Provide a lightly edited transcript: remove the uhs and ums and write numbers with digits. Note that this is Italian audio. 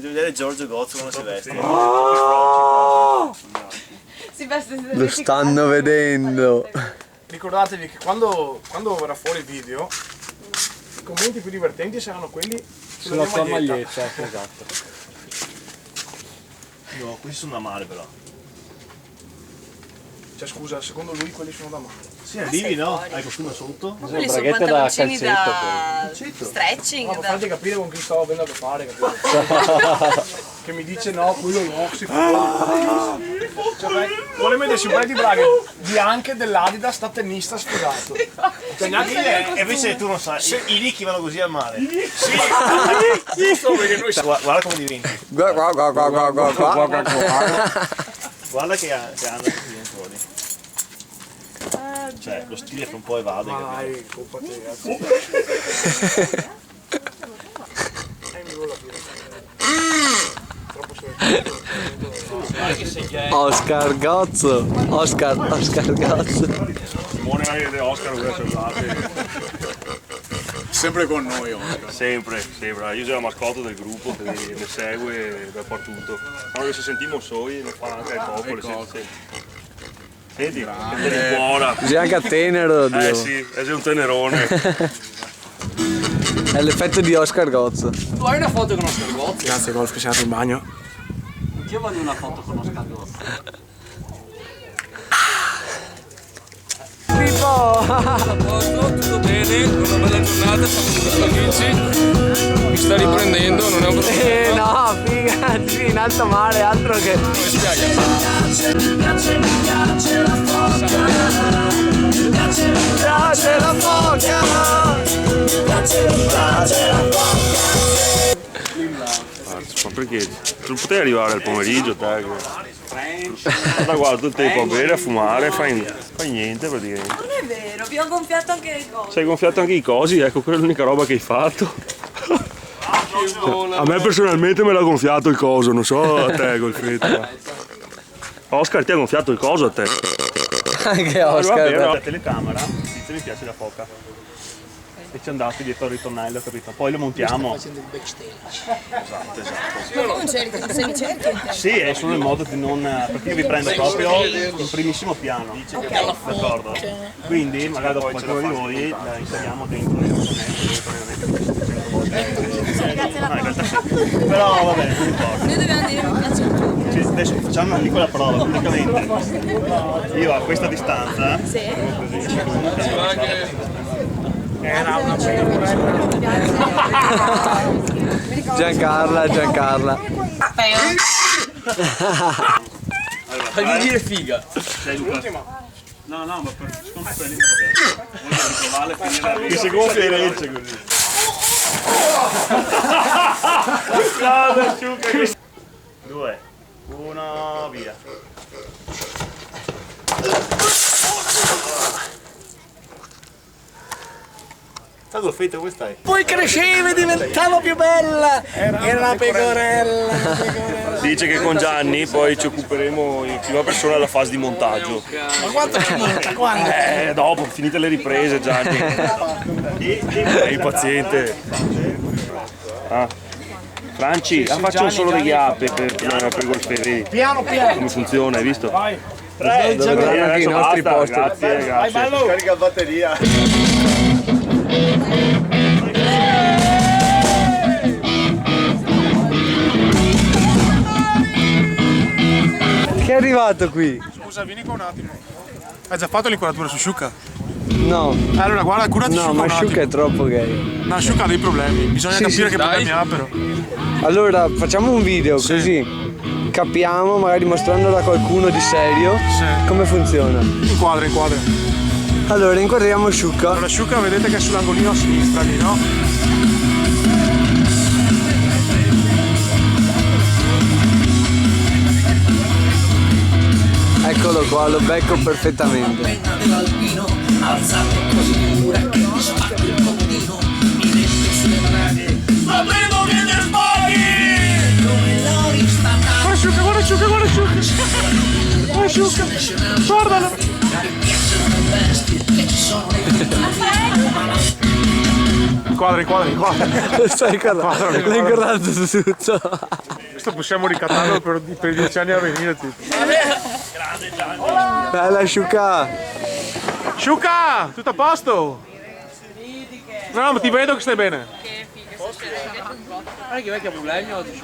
Devi vedere Giorgio Gozzo come si veste. Si veste Lo stanno vedendo. Ricordatevi che quando verrà fuori il video, i commenti più divertenti saranno quelli sulla tua maglietta. Esatto. No, questi sono da male però. Cioè scusa, secondo lui quelli sono da male. Sì, arrivi, no? Hai il costume sotto? Ma quelli sono braghette da pantaloncini calcetto, da stretching. No, ma fate capire con chi stavo avendo a che fare, capito? Che mi dice no, quello no, si fa. Cioè, vuole mettersi un paio di braghe bianche dell'Adidas da tennista sfigato. Cioè, neanche E invece tu non sai, i ricchi vanno così al mare. sì, giusto perché noi Guarda come diventi. Guarda. Guarda che hanno questi dentro. Cioè, lo stile fra un po' evade. Vai, colpa te, ragazzi. Mi vola più. Troppo Oscar Gozzo. Oscar Gozzo. Simone magari Oscar vuole salvare. Sempre con noi, Oscar. Sempre. Io sono la mascotte del gruppo che ne segue dappertutto. Quando ci sentiamo soli, ne fa anche il popolo. Vedi, che buona. Così anche a tenero, Dio. Sì, è un tenerone. È l'effetto di Oscar Gozzo. Tu hai una foto con Oscar Gozzo? Grazie, Golf, che sei andato in bagno. Anch'io voglio una foto con Oscar Gozzo. Tutto bene, una bella giornata, siamo con amici. Mi sta riprendendo, non è un problema. No, figa, sì, in alto mare, altro che. Mi spiace. Piace la foca! Ma perché? Tu potevi arrivare al pomeriggio, te? Guarda tutto il tempo a bere, a fumare, fai niente praticamente. Non è vero, abbiamo gonfiato anche le cose. Sei gonfiato anche i cosi, ecco, quella è l'unica roba che hai fatto. A me personalmente me l'ha gonfiato il coso, non so a te Golfetto. Oscar ti ha gonfiato il coso a te. Anche Oscar. La telecamera, dice mi piace la foca. E ci andate dietro al ritornello, capito? Poi lo montiamo. Facendo il backstage. Esatto. Ma non cerchi, un semicerchio. Sì, è solo il modo di non. Perché io vi prendo proprio in primissimo piano. D'accordo? Quindi magari dopo qualcuno di voi la inseriamo dentro il ritornello. Però va bene, non importa. Noi dobbiamo dire mi piace il tuo. Sì, adesso facciamo una piccola prova, praticamente. Io a questa distanza. Sì. Era una Giancarla. Fagli dire figa. No, ma per sconfiggere voglio ritrovarle e finire che si gonfia i recce così. Due, uno, via. Sta Golfetto, come stai? Poi cresceva e diventava più bella. Era una pecorella. Dice che con Gianni poi ci occuperemo in prima persona della fase di montaggio. Ma quanto ci monta? Quando? Dopo, finite le riprese Gianni. È impaziente. Franci, faccio solo degli ape per Golfetto. Piano. Come funziona, hai visto? Vai. Dovranno anche i nostri posti. Grazie. Vai, ballo. Carica batteria. Chi è arrivato qui? Scusa, vieni qua un attimo. Hai già fatto l'inquadratura su Sciucca? No. Allora, guarda, curati No, Sciucca ma un attimo. Sciucca è troppo gay. No, Sciucca ha dei problemi. Bisogna Sì, capire sì, che problemi ha, però. Allora, facciamo un video così capiamo, magari mostrandolo a qualcuno di serio, come funziona. Inquadra. Allora, inquadriamo Sciucca. Allora, Sciucca vedete che è sull'angolino a sinistra lì, no? Eccolo qua, lo becco perfettamente. Guarda Sciucca, guardalo! Inquadra. Stai guardando, l'hai inquadrato su tutto. Questo possiamo ricattarlo per i 10 anni a venire. Bella Sciuca. Sciuca, tutto a posto? No, ma ti vedo che stai bene. Guarda che vecchia problemi oggi.